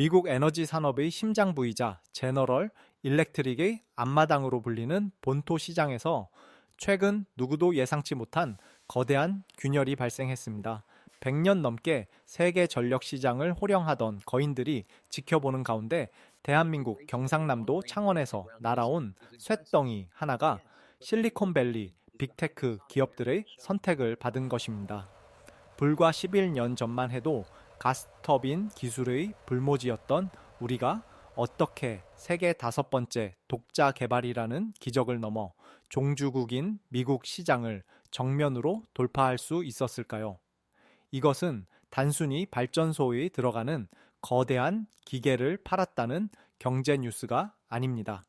미국 에너지 산업의 심장 부이자 제너럴 일렉트릭의 앞마당으로 불리는 본토 시장에서 최근 누구도 예상치 못한 거대한 균열이 발생했습니다. 100년 넘게 세계 전력 시장을 호령하던 거인들이 지켜보는 가운데 대한민국 경상남도 창원에서 날아온 쇳덩이 하나가 실리콘밸리 빅테크 기업들의 선택을 받은 것입니다. 불과 11년 전만 해도 가스터빈 기술의 불모지였던 우리가 어떻게 세계 5번째 독자 개발이라는 기적을 넘어 종주국인 미국 시장을 정면으로 돌파할 수 있었을까요? 이것은 단순히 발전소에 들어가는 거대한 기계를 팔았다는 경제 뉴스가 아닙니다.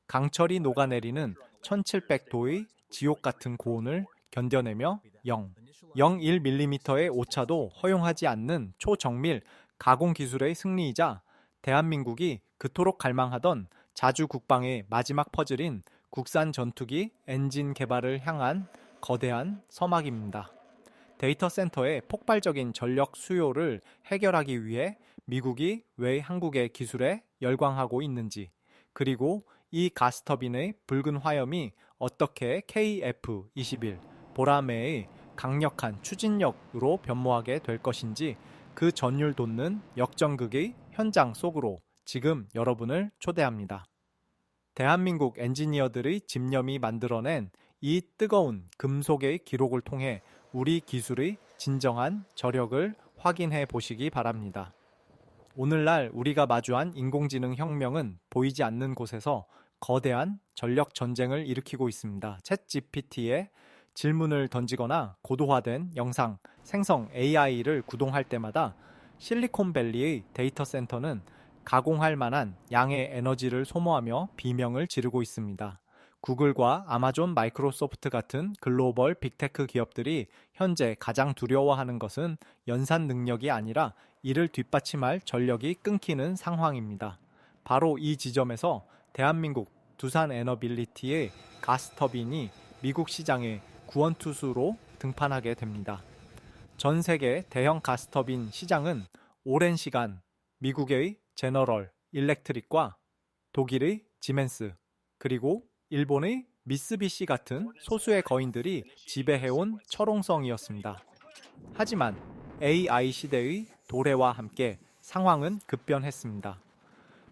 강철이 녹아내리는 1700도의 지옥 같은 고온을 견뎌내며 0.01mm의 오차도 허용하지 않는 초정밀 가공 기술의 승리이자 대한민국이 그토록 갈망하던 자주 국방의 마지막 퍼즐인 국산 전투기 엔진 개발을 향한 거대한 서막입니다. 데이터 센터의 폭발적인 전력 수요를 해결하기 위해 미국이 왜 한국의 기술에 열광하고 있는지, 그리고 이 가스터빈의 붉은 화염이 어떻게 KF-21 보라매의 강력한 추진력으로 변모하게 될 것인지 그 전율 돋는 역전극의 현장 속으로 지금 여러분을 초대합니다. 대한민국 엔지니어들의 집념이 만들어낸 이 뜨거운 금속의 기록을 통해 우리 기술의 진정한 저력을 확인해 보시기 바랍니다. 오늘날 우리가 마주한 인공지능 혁명은 보이지 않는 곳에서 거대한 전력 전쟁을 일으키고 있습니다. 챗GPT에 질문을 던지거나 고도화된 영상 생성 AI를 구동할 때마다 실리콘밸리의 데이터 센터는 가공할 만한 양의 에너지를 소모하며 비명을 지르고 있습니다. 구글과 아마존, 마이크로소프트 같은 글로벌 빅테크 기업들이 현재 가장 두려워하는 것은 연산 능력이 아니라 이를 뒷받침할 전력이 끊기는 상황입니다. 바로 이 지점에서 대한민국 두산에너빌리티의 가스터빈이 미국 시장에 구원투수로 등판하게 됩니다. 전 세계 대형 가스터빈 시장은 오랜 시간 미국의 제너럴 일렉트릭과 독일의 지멘스, 그리고 일본의 미쓰비시 같은 소수의 거인들이 지배해온 철옹성이었습니다. 하지만 AI 시대의 도래와 함께 상황은 급변했습니다.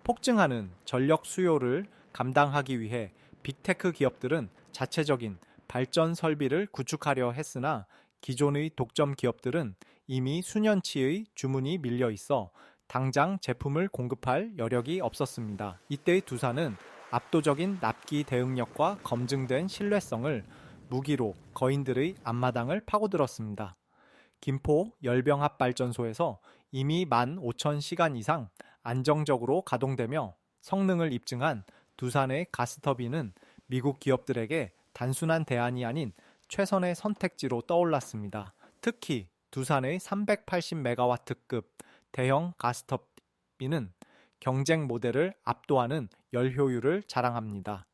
폭증하는 전력 수요를 감당하기 위해 빅테크 기업들은 자체적인 발전 설비를 구축하려 했으나 기존의 독점 기업들은 이미 수년치의 주문이 밀려 있어 당장 제품을 공급할 여력이 없었습니다. 이때의 두산은 압도적인 납기 대응력과 검증된 신뢰성을 무기로 거인들의 앞마당을 파고들었습니다. 김포 열병합발전소에서 이미 15,000시간 이상 안정적으로 가동되며 성능을 입증한 두산의 가스터빈은 미국 기업들에게 단순한 대안이 아닌 최선의 선택지로 떠올랐습니다. 특히 두산의 380메가와트급 대형 가스터빈은 경쟁 모델을 압도하는 열효율을 자랑합니다.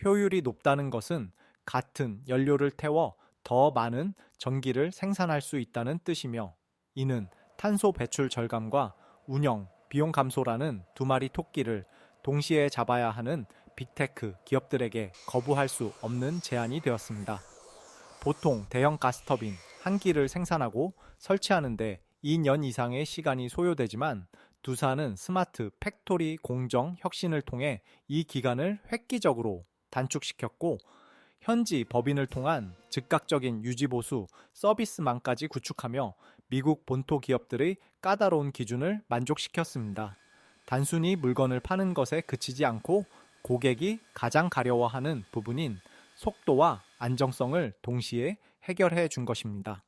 효율이 높다는 것은 같은 연료를 태워 더 많은 전기를 생산할 수 있다는 뜻이며, 이는 탄소 배출 절감과 운영, 비용 감소라는 두 마리 토끼를 동시에 잡아야 하는 빅테크 기업들에게 거부할 수 없는 제안이 되었습니다. 보통 대형 가스터빈 한 기를 생산하고 설치하는데 2년 이상의 시간이 소요되지만 두산은 스마트 팩토리 공정 혁신을 통해 이 기간을 획기적으로 단축시켰고, 현지 법인을 통한 즉각적인 유지보수 서비스망까지 구축하며 미국 본토 기업들의 까다로운 기준을 만족시켰습니다. 단순히 물건을 파는 것에 그치지 않고 고객이 가장 가려워하는 부분인 속도와 안정성을 동시에 해결해 준 것입니다.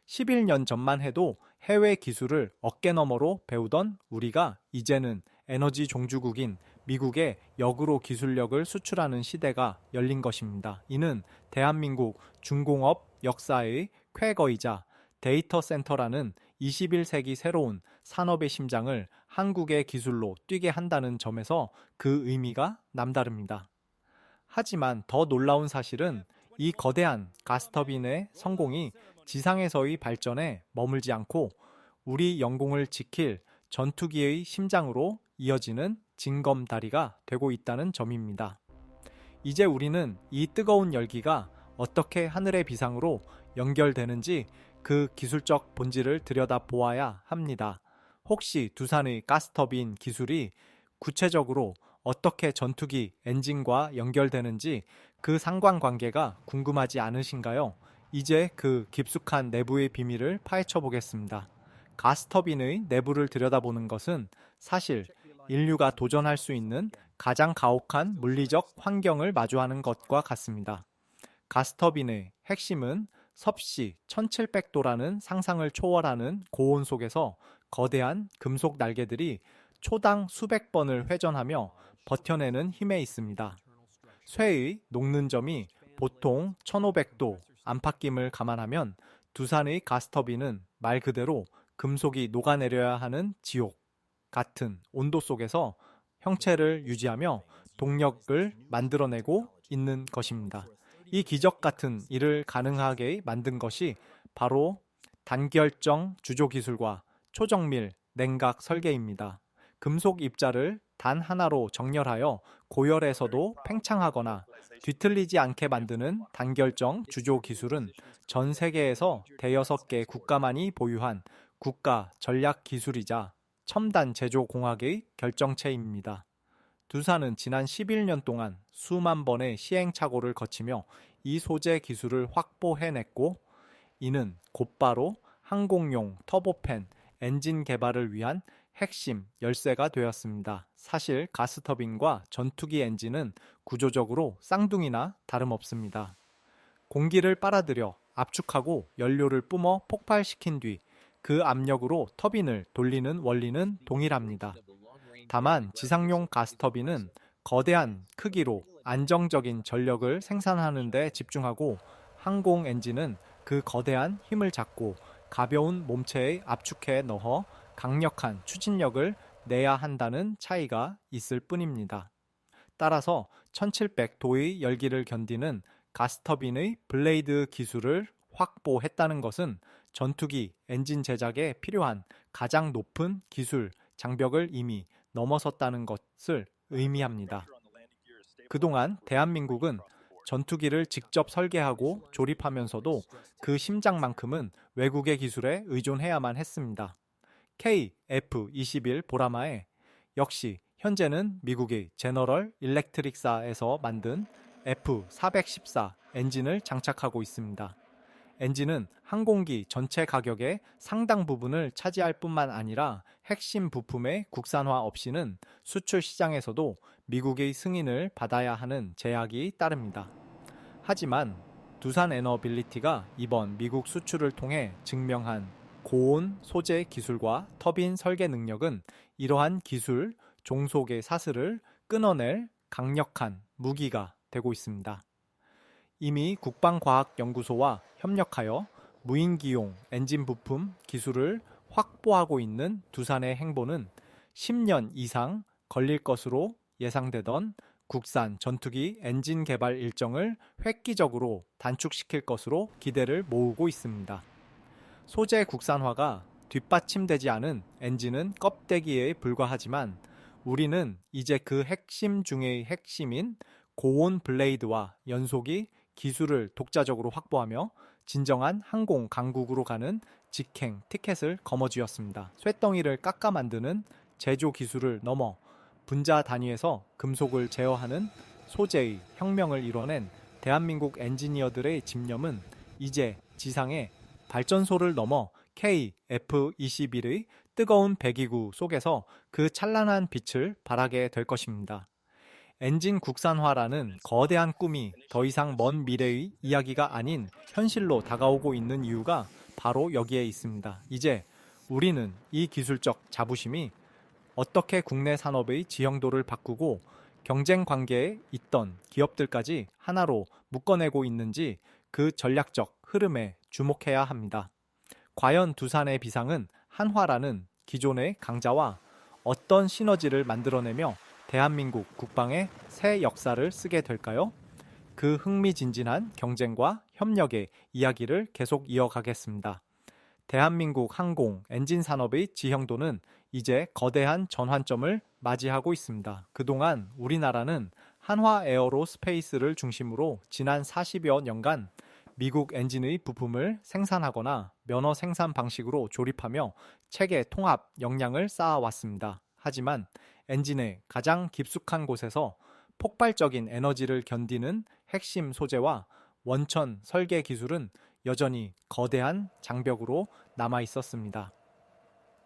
11년 전만 해도 해외 기술을 어깨너머로 배우던 우리가 이제는 에너지 종주국인 미국에 역으로 기술력을 수출하는 시대가 열린 것입니다. 이는 대한민국 중공업 역사의 쾌거이자 데이터 센터라는 21세기 새로운 산업의 심장을 한국의 기술로 뛰게 한다는 점에서 그 의미가 남다릅니다. 하지만 더 놀라운 사실은 이 거대한 가스터빈의 성공이 지상에서의 발전에 머물지 않고 우리 영공을 지킬 전투기의 심장으로 이어지는 징검다리가 되고 있다는 점입니다. 이제 우리는 이 뜨거운 열기가 어떻게 하늘의 비상으로 연결되는지 그 기술적 본질을 들여다보아야 합니다. 혹시 두산의 가스터빈 기술이 구체적으로 어떻게 전투기 엔진과 연결되는지 그 상관관계가 궁금하지 않으신가요? 이제 그 깊숙한 내부의 비밀을 파헤쳐 보겠습니다. 가스터빈의 내부를 들여다보는 것은 사실 인류가 도전할 수 있는 가장 가혹한 물리적 환경을 마주하는 것과 같습니다. 가스터빈의 핵심은 섭씨 1700도라는 상상을 초월하는 고온 속에서 거대한 금속 날개들이 초당 수백 번을 회전하며 버텨내는 힘에 있습니다. 쇠의 녹는 점이 보통 1500도 안팎임을 감안하면 두산의 가스터빈은 말 그대로 금속이 녹아내려야 하는 지옥 같은 온도 속에서 형체를 유지하며 동력을 만들어내고 있는 것입니다. 이 기적 같은 일을 가능하게 만든 것이 바로 단결정 주조 기술과 초정밀 냉각 설계입니다. 금속 입자를 단 하나로 정렬하여 고열에서도 팽창하거나 뒤틀리지 않게 만드는 단결정 주조 기술은 전 세계에서 대여섯 개 국가만이 보유한 국가 전략 기술이자 첨단 제조 공학의 결정체입니다. 두산은 지난 11년 동안 수만 번의 시행착오를 거치며 이 소재 기술을 확보해냈고, 이는 곧바로 항공용 터보팬 엔진 개발을 위한 핵심 열쇠가 되었습니다. 사실 가스터빈과 전투기 엔진은 구조적으로 쌍둥이나 다름없습니다. 공기를 빨아들여 압축하고 연료를 뿜어 폭발시킨 뒤 그 압력으로 터빈을 돌리는 원리는 동일합니다. 다만 지상용 가스터빈은 거대한 크기로 안정적인 전력을 생산하는 데 집중하고, 항공 엔진은 그 거대한 힘을 잡고 가벼운 몸체에 압축해 넣어 강력한 추진력을 내야 한다는 차이가 있을 뿐입니다. 따라서 1700도의 열기를 견디는 가스터빈의 블레이드 기술을 확보했다는 것은 전투기 엔진 제작에 필요한 가장 높은 기술 장벽을 이미 넘어섰다는 것을 의미합니다. 그동안 대한민국은 전투기를 직접 설계하고 조립하면서도 그 심장만큼은 외국의 기술에 의존해야만 했습니다. KF-21 보라마에 역시 현재는 미국의 제너럴 일렉트릭사에서 만든 F414 엔진을 장착하고 있습니다. 엔진은 항공기 전체 가격의 상당 부분을 차지할 뿐만 아니라 핵심 부품의 국산화 없이는 수출 시장에서도 미국의 승인을 받아야 하는 제약이 따릅니다. 하지만 두산 에너빌리티가 이번 미국 수출을 통해 증명한 고온 소재 기술과 터빈 설계 능력은 이러한 기술 종속의 사슬을 끊어낼 강력한 무기가 되고 있습니다. 이미 국방과학연구소와 협력하여 무인기용 엔진 부품 기술을 확보하고 있는 두산의 행보는 10년 이상 걸릴 것으로 예상되던 국산 전투기 엔진 개발 일정을 획기적으로 단축시킬 것으로 기대를 모으고 있습니다. 소재 국산화가 뒷받침되지 않은 엔진은 껍데기에 불과하지만 우리는 이제 그 핵심 중의 핵심인 고온 블레이드와 연소기 기술을 독자적으로 확보하며 진정한 항공 강국으로 가는 직행 티켓을 거머쥐었습니다. 쇳덩이를 깎아 만드는 제조 기술을 넘어 분자 단위에서 금속을 제어하는 소재의 혁명을 이뤄낸 대한민국 엔지니어들의 집념은 이제 지상의 발전소를 넘어 KF-21의 뜨거운 배기구 속에서 그 찬란한 빛을 발하게 될 것입니다. 엔진 국산화라는 거대한 꿈이 더 이상 먼 미래의 이야기가 아닌 현실로 다가오고 있는 이유가 바로 여기에 있습니다. 이제 우리는 이 기술적 자부심이 어떻게 국내 산업의 지형도를 바꾸고 경쟁 관계에 있던 기업들까지 하나로 묶어내고 있는지 그 전략적 흐름에 주목해야 합니다. 과연 두산의 비상은 한화라는 기존의 강자와 어떤 시너지를 만들어내며 대한민국 국방의 새 역사를 쓰게 될까요? 그 흥미진진한 경쟁과 협력의 이야기를 계속 이어가겠습니다. 대한민국 항공 엔진 산업의 지형도는 이제 거대한 전환점을 맞이하고 있습니다. 그동안 우리나라는 한화 에어로스페이스를 중심으로 지난 40여 년간 미국 엔진의 부품을 생산하거나 면허 생산 방식으로 조립하며 체계 통합 역량을 쌓아왔습니다. 하지만 엔진의 가장 깊숙한 곳에서 폭발적인 에너지를 견디는 핵심 소재와 원천 설계 기술은 여전히 거대한 장벽으로 남아 있었습니다.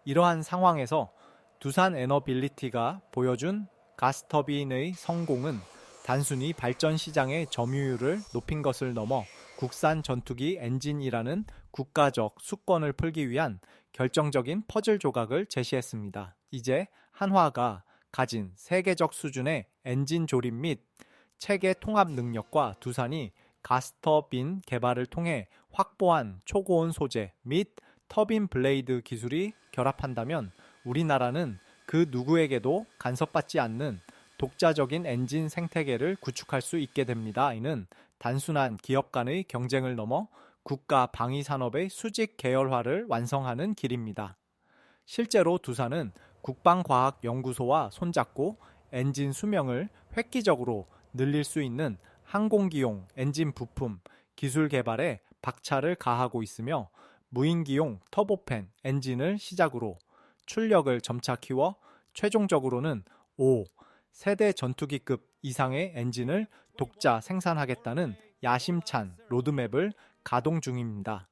이러한 상황에서 두산 에너빌리티가 보여준 가스터빈의 성공은 단순히 발전 시장의 점유율을 높인 것을 넘어 국산 전투기 엔진이라는 국가적 수권을 풀기 위한 결정적인 퍼즐 조각을 제시했습니다. 이제 한화가 가진 세계적 수준의 엔진 조립 및 체계 통합 능력과 두산이 가스터빈 개발을 통해 확보한 초고온 소재 및 터빈 블레이드 기술이 결합한다면 우리나라는 그 누구에게도 간섭받지 않는 독자적인 엔진 생태계를 구축할 수 있게 됩니다. 이는 단순한 기업 간의 경쟁을 넘어 국가 방위 산업의 수직 계열화를 완성하는 길입니다. 실제로 두산은 국방과학연구소와 손잡고 엔진 수명을 획기적으로 늘릴 수 있는 항공기용 엔진 부품 기술 개발에 박차를 가하고 있으며 무인기용 터보팬 엔진을 시작으로 출력을 점차 키워 최종적으로는 5세대 전투기급 이상의 엔진을 독자 생산하겠다는 야심찬 로드맵을 가동 중입니다.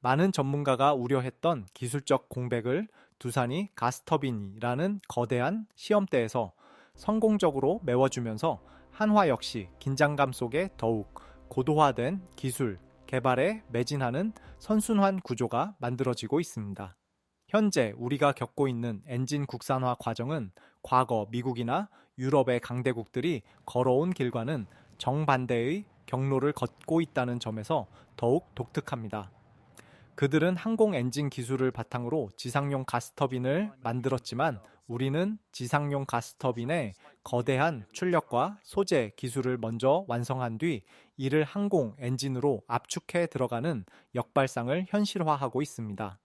많은 전문가가 우려했던 기술적 공백을 두산이 가스터빈이라는 거대한 시험대에서 성공적으로 메워주면서 한화 역시 긴장감 속에 더욱 고도화된 기술, 개발에 매진하는 선순환 구조가 만들어지고 있습니다. 현재 우리가 겪고 있는 엔진 국산화 과정은 과거 미국이나 유럽의 강대국들이 걸어온 길과는 정반대의 경로를 걷고 있다는 점에서 더욱 독특합니다. 그들은 항공 엔진 기술을 바탕으로 지상용 가스터빈을 만들었지만 우리는 지상용 가스터빈의 거대한 출력과 소재 기술을 먼저 완성한 뒤 이를 항공 엔진으로 압축해 들어가는 역발상을 현실화하고 있습니다.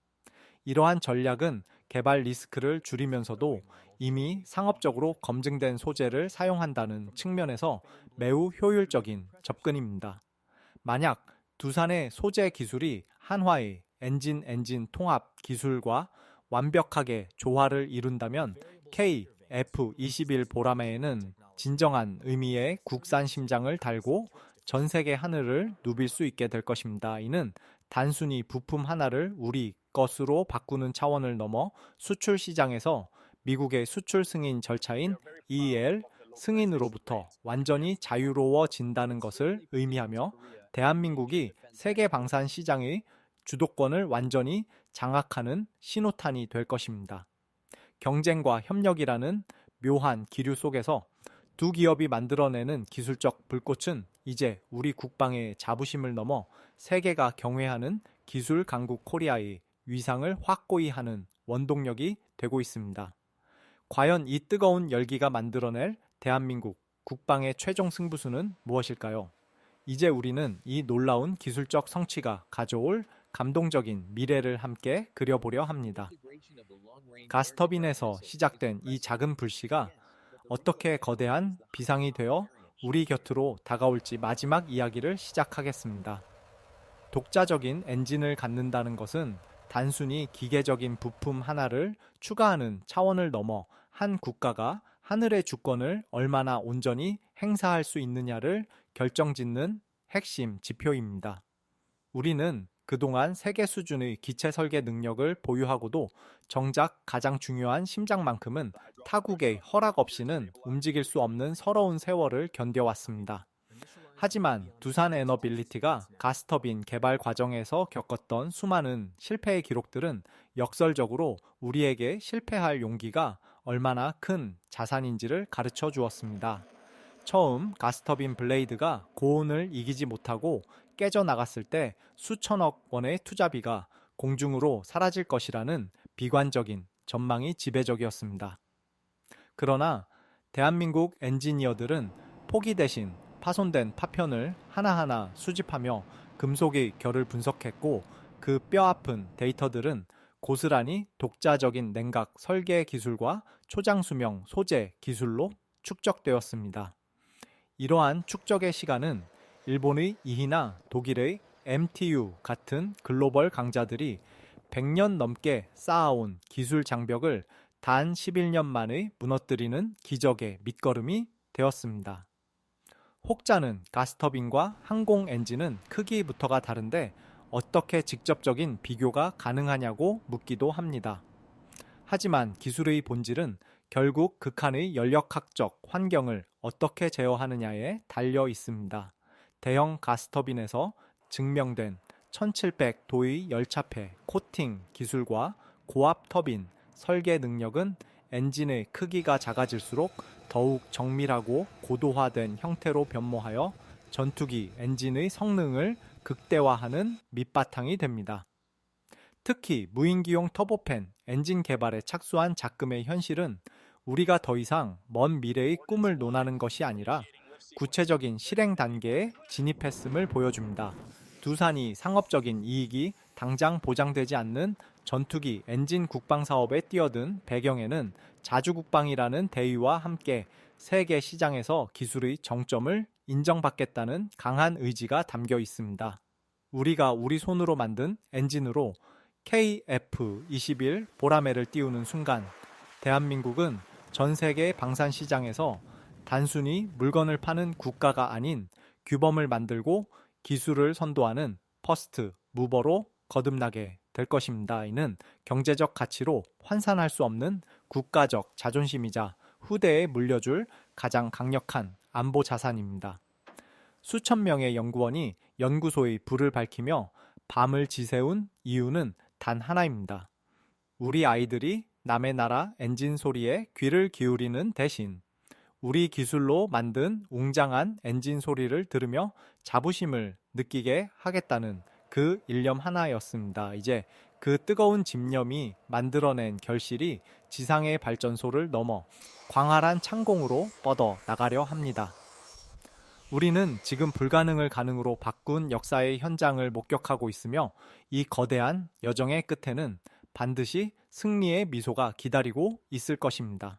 이러한 전략은 개발 리스크를 줄이면서도 이미 상업적으로 검증된 소재를 사용한다는 측면에서 매우 효율적인 접근입니다. 만약 두산의 소재 기술이 한화의 엔진 통합 기술과 완벽하게 조화를 이룬다면 KF-21 보라매에는 진정한 의미의 국산 심장을 달고 전 세계 하늘을 누빌 수 있게 될 것입니다. 이는 단순히 부품 하나를 우리 것으로 바꾸는 차원을 넘어 수출 시장에서 미국의 수출 승인 절차인 EL 승인으로부터 완전히 자유로워진다는 것을 의미하며 대한민국이 세계 방산 시장의 주도권을 완전히 장악하는 신호탄이 될 것입니다. 경쟁과 협력이라는 묘한 기류 속에서 두 기업이 만들어내는 기술적 불꽃은 이제 우리 국방의 자부심을 넘어 세계가 경외하는 기술 강국 코리아의 위상을 확고히 하는 원동력이 되고 있습니다. 과연 이 뜨거운 열기가 만들어낼 대한민국 국방의 최종 승부수는 무엇일까요? 이제 우리는 이 놀라운 기술적 성취가 가져올 감동적인 미래를 함께 그려보려 합니다. 가스터빈에서 시작된 이 작은 불씨가 어떻게 거대한 비상이 되어 우리 곁으로 다가올지 마지막 이야기를 시작하겠습니다. 독자적인 엔진을 갖는다는 것은 단순히 기계적인 부품 하나를 추가하는 차원을 넘어 한 국가가 하늘의 주권을 얼마나 온전히 행사할 수 있느냐를 결정짓는 핵심 지표입니다. 우리는 그동안 세계 수준의 기체 설계 능력을 보유하고도 정작 가장 중요한 심장만큼은 타국의 허락 없이는 움직일 수 없는 서러운 세월을 견뎌왔습니다. 하지만 두산 에너빌리티가 가스터빈 개발 과정에서 겪었던 수많은 실패의 기록들은 역설적으로 우리에게 실패할 용기가 얼마나 큰 자산인지를 가르쳐 주었습니다. 처음 가스터빈 블레이드가 고온을 이기지 못하고 깨져나갔을 때 수천억 원의 투자비가 공중으로 사라질 것이라는 비관적인 전망이 지배적이었습니다. 그러나 대한민국 엔지니어들은 포기 대신 파손된 파편을 하나하나 수집하며 금속의 결을 분석했고 그 뼈아픈 데이터들은 고스란히 독자적인 냉각 설계 기술과 초장수명 소재 기술로 축적되었습니다. 이러한 축적의 시간은 일본의 이히나 독일의 MTU 같은 글로벌 강자들이 100년 넘게 쌓아온 기술 장벽을 단 11년 만에 무너뜨리는 기적의 밑거름이 되었습니다. 혹자는 가스터빈과 항공 엔진은 크기부터가 다른데 어떻게 직접적인 비교가 가능하냐고 묻기도 합니다. 하지만 기술의 본질은 결국 극한의 연력학적 환경을 어떻게 제어하느냐에 달려 있습니다. 대형 가스터빈에서 증명된 1700도의 열차폐 코팅 기술과 고압 터빈 설계 능력은 엔진의 크기가 작아질수록 더욱 정밀하고 고도화된 형태로 변모하여 전투기 엔진의 성능을 극대화하는 밑바탕이 됩니다. 특히 무인기용 터보팬 엔진 개발에 착수한 작금의 현실은 우리가 더 이상 먼 미래의 꿈을 논하는 것이 아니라 구체적인 실행 단계에 진입했음을 보여줍니다. 두산이 상업적인 이익이 당장 보장되지 않는 전투기 엔진 국방 사업에 뛰어든 배경에는 자주국방이라는 대의와 함께 세계 시장에서 기술의 정점을 인정받겠다는 강한 의지가 담겨 있습니다. 우리가 우리 손으로 만든 엔진으로 KF-21 보라매를 띄우는 순간 대한민국은 전 세계 방산 시장에서 단순히 물건을 파는 국가가 아닌 규범을 만들고 기술을 선도하는 퍼스트 무버로 거듭나게 될 것입니다. 이는 경제적 가치로 환산할 수 없는 국가적 자존심이자 후대에 물려줄 가장 강력한 안보 자산입니다. 수천 명의 연구원이 연구소의 불을 밝히며 밤을 지새운 이유는 단 하나입니다. 우리 아이들이 남의 나라 엔진 소리에 귀를 기울이는 대신 우리 기술로 만든 웅장한 엔진 소리를 들으며 자부심을 느끼게 하겠다는 그 일념 하나였습니다. 이제 그 뜨거운 집념이 만들어낸 결실이 지상의 발전소를 넘어 광활한 창공으로 뻗어 나가려 합니다. 우리는 지금 불가능을 가능으로 바꾼 역사의 현장을 목격하고 있으며 이 거대한 여정의 끝에는 반드시 승리의 미소가 기다리고 있을 것입니다.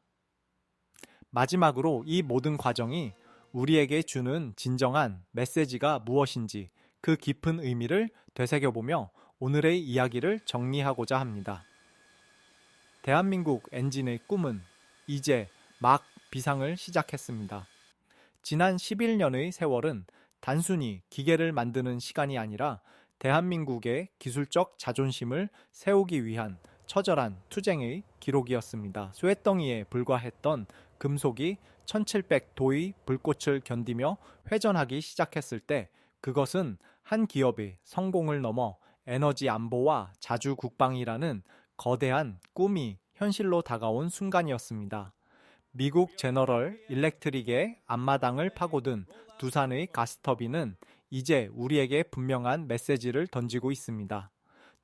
마지막으로 이 모든 과정이 우리에게 주는 진정한 메시지가 무엇인지 그 깊은 의미를 되새겨보며 오늘의 이야기를 정리하고자 합니다. 대한민국 엔진의 꿈은 이제 막 비상을 시작했습니다. 지난 11년의 세월은 단순히 기계를 만드는 시간이 아니라 대한민국의 기술적 자존심을 세우기 위한 처절한 투쟁의 기록이었습니다. 쇠덩이에 불과했던 금속이 1700도의 불꽃을 견디며 회전하기 시작했을 때 그것은 한 기업의 성공을 넘어 에너지 안보와 자주 국방이라는 거대한 꿈이 현실로 다가온 순간이었습니다. 미국 제너럴 일렉트릭의 앞마당을 파고든 두산의 가스터빈은 이제 우리에게 분명한 메시지를 던지고 있습니다.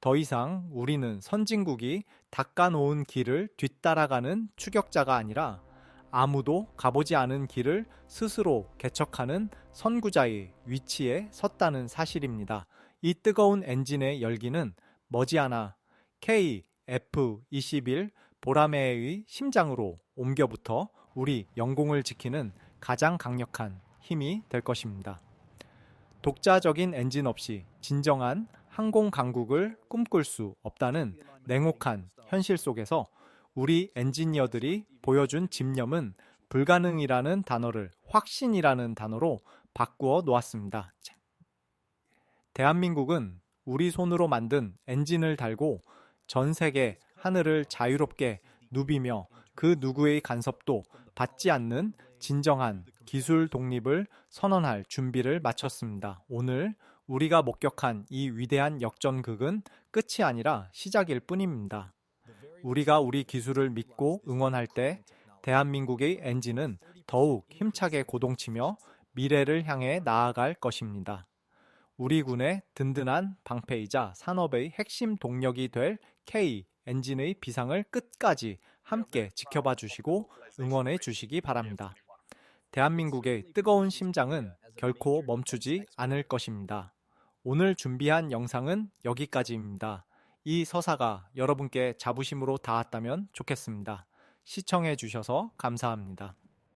더 이상 우리는 선진국이 닦아놓은 길을 뒤따라가는 추격자가 아니라 아무도 가보지 않은 길을 스스로 개척하는 선구자의 위치에 섰다는 사실입니다. 이 뜨거운 엔진의 열기는 머지않아 KF-21 보라매의 심장으로 옮겨붙어 우리 영공을 지키는 가장 강력한 힘이 될 것입니다. 독자적인 엔진 없이 진정한 항공 강국을 꿈꿀 수 없다는 냉혹한 현실 속에서 우리 엔지니어들이 보여준 집념은 불가능이라는 단어를 확신이라는 단어로 바꾸어 놓았습니다. 대한민국은 우리 손으로 만든 엔진을 달고 전 세계 하늘을 자유롭게 누비며 그 누구의 간섭도 받지 않는 진정한 기술 독립을 선언할 준비를 마쳤습니다. 오늘 우리가 목격한 이 위대한 역전극은 끝이 아니라 시작일 뿐입니다. 우리가 우리 기술을 믿고 응원할 때 대한민국의 엔진은 더욱 힘차게 고동치며 미래를 향해 나아갈 것입니다. 우리 군의 든든한 방패이자 산업의 핵심 동력이 될 K 엔진의 비상을 끝까지 함께 지켜봐 주시고 응원해 주시기 바랍니다. 대한민국의 뜨거운 심장은 결코 멈추지 않을 것입니다. 오늘 준비한 영상은 여기까지입니다. 이 서사가 여러분께 자부심으로 닿았다면 좋겠습니다. 시청해 주셔서 감사합니다.